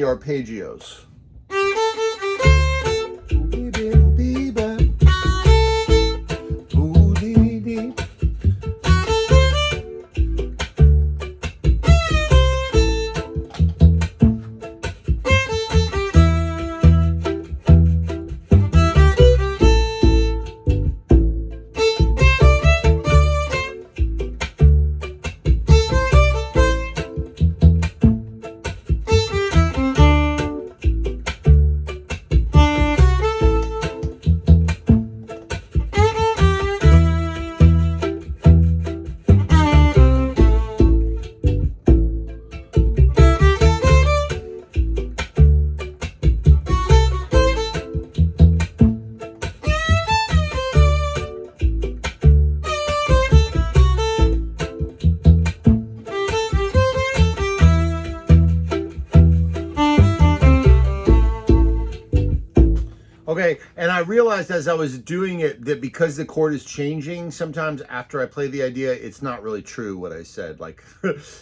arpeggios. Okay, and I realized as I was doing it that because the chord is changing, sometimes after I play the idea, it's not really true what I said. Like,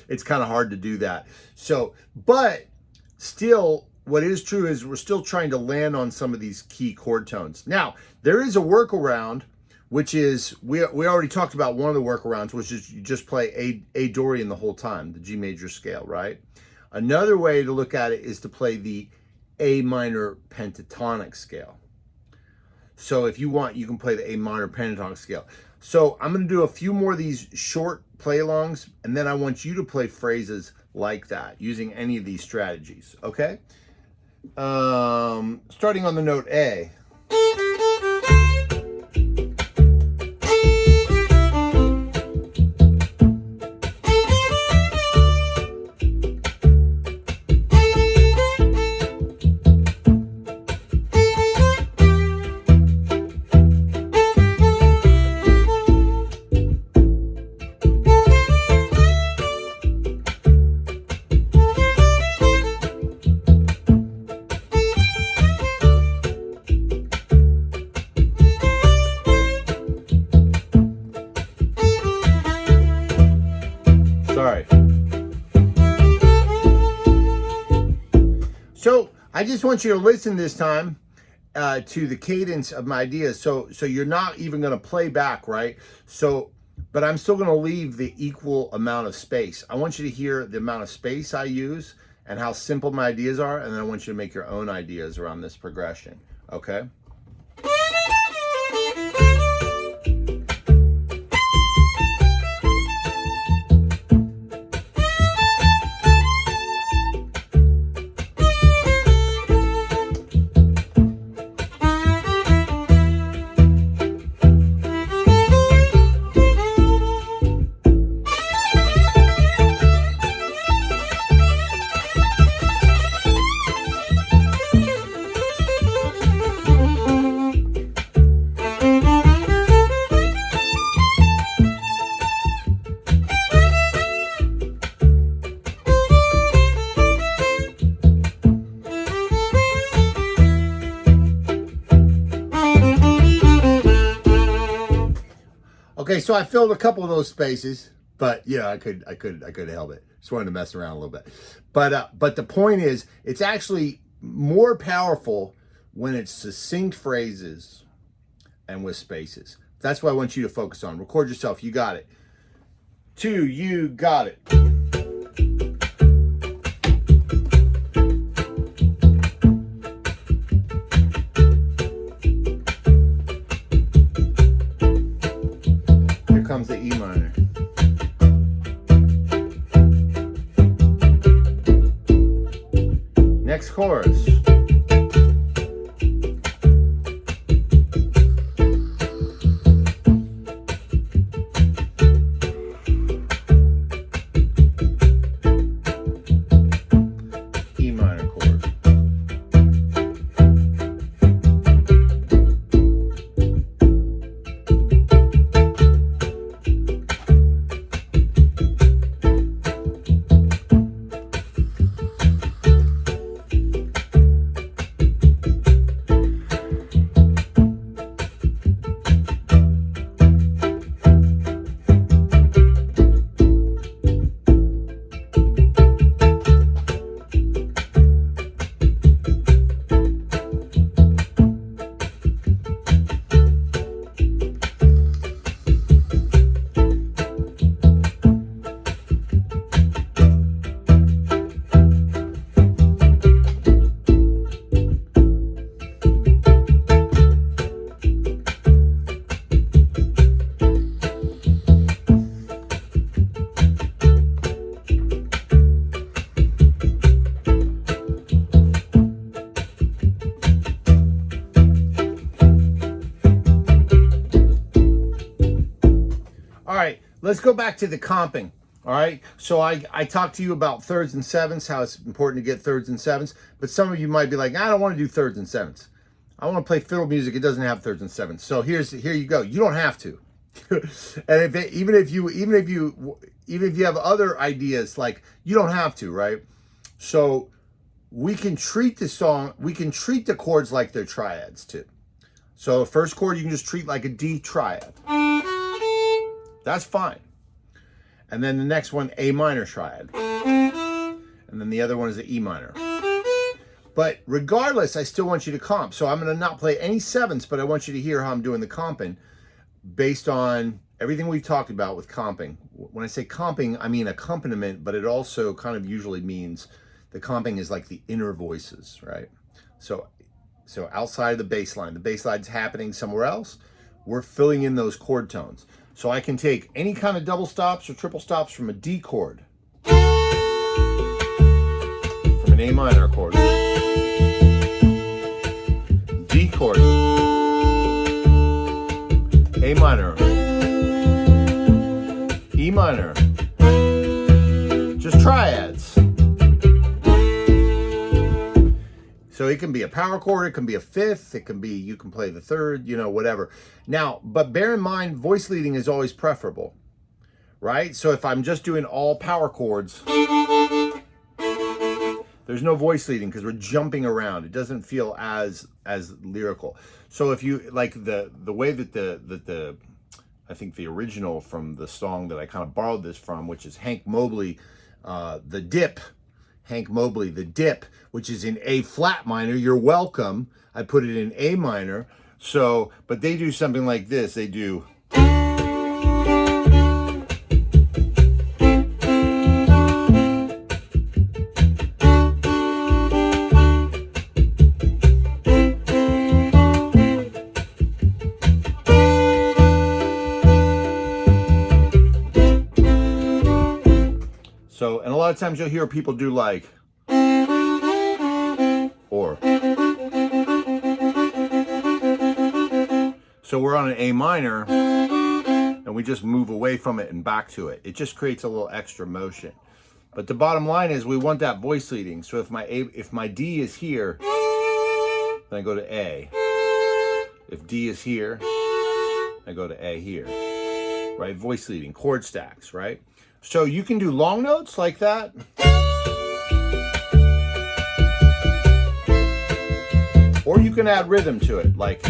it's kind of hard to do that. So, but still, what is true is we're still trying to land on some of these key chord tones. Now, there is a workaround, which is, we already talked about one of the workarounds, which is you just play A Dorian the whole time, the G major scale, right? Another way to look at it is to play the A minor pentatonic scale. So if you want, you can play the A minor pentatonic scale. So I'm going to do a few more of these short play-alongs, and then I want you to play phrases like that using any of these strategies, okay? Starting on the note A. Sorry. So I just want you to listen this time to the cadence of my ideas. So you're not even going to play back, right? So, but I'm still going to leave the equal amount of space. I want you to hear the amount of space I use and how simple my ideas are, and then I want you to make your own ideas around this progression, okay? Okay, so I filled a couple of those spaces, but yeah, I could help it. Just wanted to mess around a little bit. But the point is, it's actually more powerful when it's succinct phrases and with spaces. That's what I want you to focus on. Record yourself. You got it. 2, you got it. Comes the E minor. Next chorus. E minor chord. let's go back to the comping. All right, so I talked to you about thirds and sevenths, how it's important to get thirds and sevenths, but some of you might be like, I don't want to do thirds and sevenths. I want to play fiddle music. It doesn't have thirds and sevenths. So here you go. You don't have to. And even if you have other ideas, like, you don't have to, right? So we can treat the chords like they're triads too. So first chord you can just treat like a D triad. That's fine. And then the next one, A minor triad. And then the other one is the E minor. But regardless, I still want you to comp. So I'm going to not play any sevenths, but I want you to hear how I'm doing the comping based on everything we've talked about with comping. When I say comping, I mean accompaniment, but it also kind of usually means the comping is like the inner voices, right? So outside of the bass line, the bass line's happening somewhere else. We're filling in those chord tones. So I can take any kind of double stops or triple stops from a D chord, from an A minor chord, D chord, A minor, E minor, just triads. So it can be a power chord, it can be a fifth, it can be, you can play the third, you know, whatever. Now, but bear in mind, voice leading is always preferable, right? So if I'm just doing all power chords, there's no voice leading because we're jumping around. It doesn't feel as lyrical. So if you like the way that I think the original from the song that I kind of borrowed this from, which is Hank Mobley, The Dip, Hank Mobley, The Dip, which is in A flat minor. You're welcome. I put it in A minor. So, but they do something like this. They do. So, and a lot of times you'll hear people do like, or. So we're on an A minor, and we just move away from it and back to it. It just creates a little extra motion. But the bottom line is we want that voice leading. So if my D is here, then I go to A. If D is here, I go to A here. Right? Voice leading, chord stacks, right? So you can do long notes like that. Or you can add rhythm to it, like.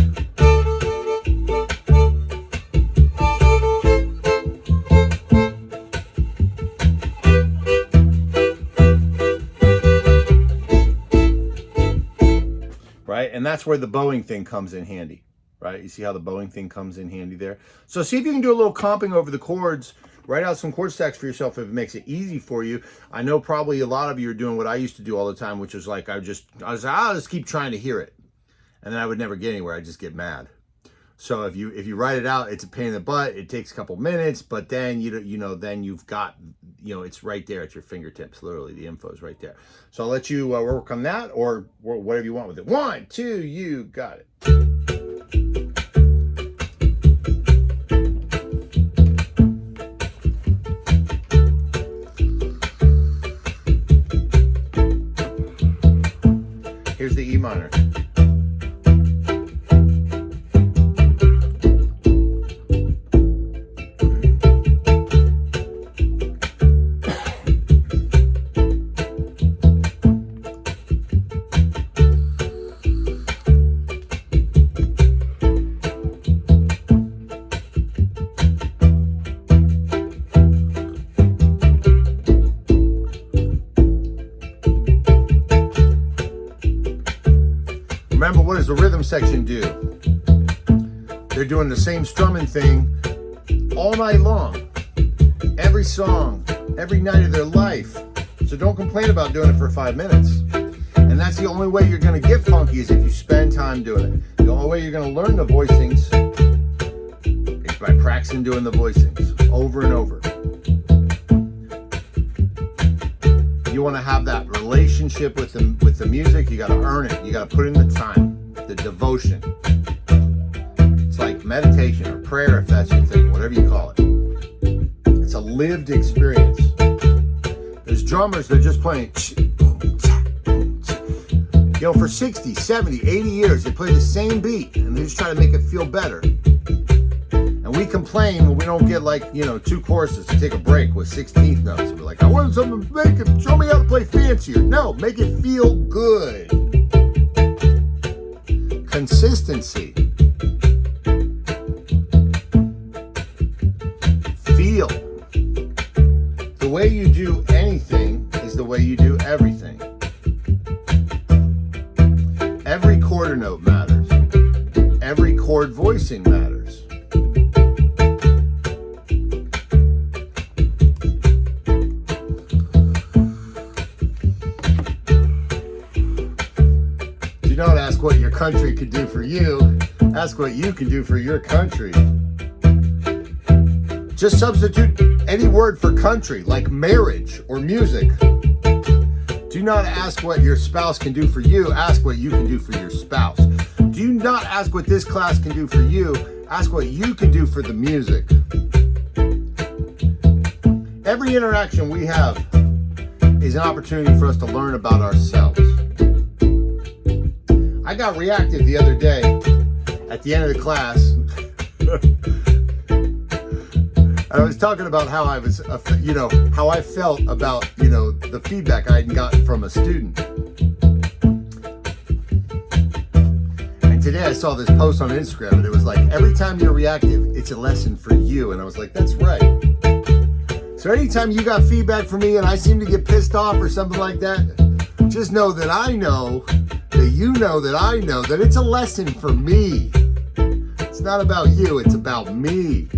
Right? And that's where the bowing thing comes in handy, right? You see how the bowing thing comes in handy there? So see if you can do a little comping over the chords. Write out some chord stacks for yourself if it makes it easy for you. I know probably a lot of you are doing what I used to do all the time, which is like I'll just keep trying to hear it. And then I would never get anywhere. I'd just get mad. So if you write it out, it's a pain in the butt. It takes a couple minutes, but then then you've got, it's right there at your fingertips. Literally, the info is right there. So I'll let you work on that or whatever you want with it. 1, 2, you got it. Here's the E minor. Remember, what does the rhythm section do? They're doing the same strumming thing all night long. Every song, every night of their life. So don't complain about doing it for 5 minutes. And that's the only way you're going to get funky is if you spend time doing it. The only way you're going to learn the voicings is by practicing doing the voicings over and over. You want to have that relationship with the music, you got to earn it. You got to put in the time, the devotion. It's like meditation or prayer if that's your thing, whatever you call it. a lived experience. There's drummers that are just playing, you know, for 60, 70, 80 years, they play the same beat and they just try to make it feel better. And we complain when we don't get, like, you know, 2 choruses to take a break with 16th notes. We're like, I want someone to make it, show me how to play fancier. No, make it feel good. Consistency. Feel. The way you do anything is the way you do everything. Every quarter note matters. Every chord voicing matters. Do not ask what your country could do for you. Ask what you can do for your country. Just substitute any word for country, like marriage or music. Do not ask what your spouse can do for you. Ask what you can do for your spouse. Do not ask what this class can do for you. Ask what you can do for the music. Every interaction we have is an opportunity for us to learn about ourselves. I got reactive the other day at the end of the class. I was talking about how I was, you know, how I felt about, you know, the feedback I had gotten from a student. And today I saw this post on Instagram and it was like, every time you're reactive, it's a lesson for you. And I was like, that's right. So anytime you got feedback from me and I seem to get pissed off or something like that, just know that I know that you know that I know that it's a lesson for me. It's not about you, it's about me.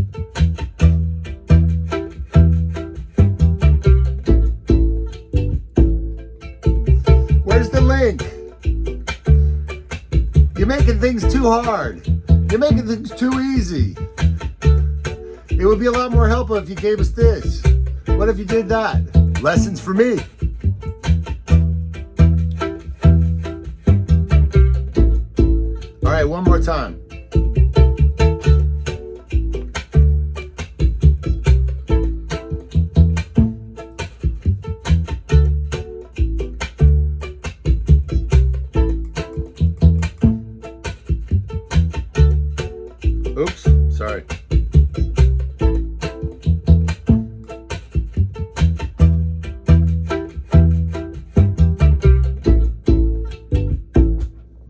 Where's the link? You're making things too hard. You're making things too easy. It would be a lot more helpful if you gave us this. What if you did that? Lessons for me. All right, one more time.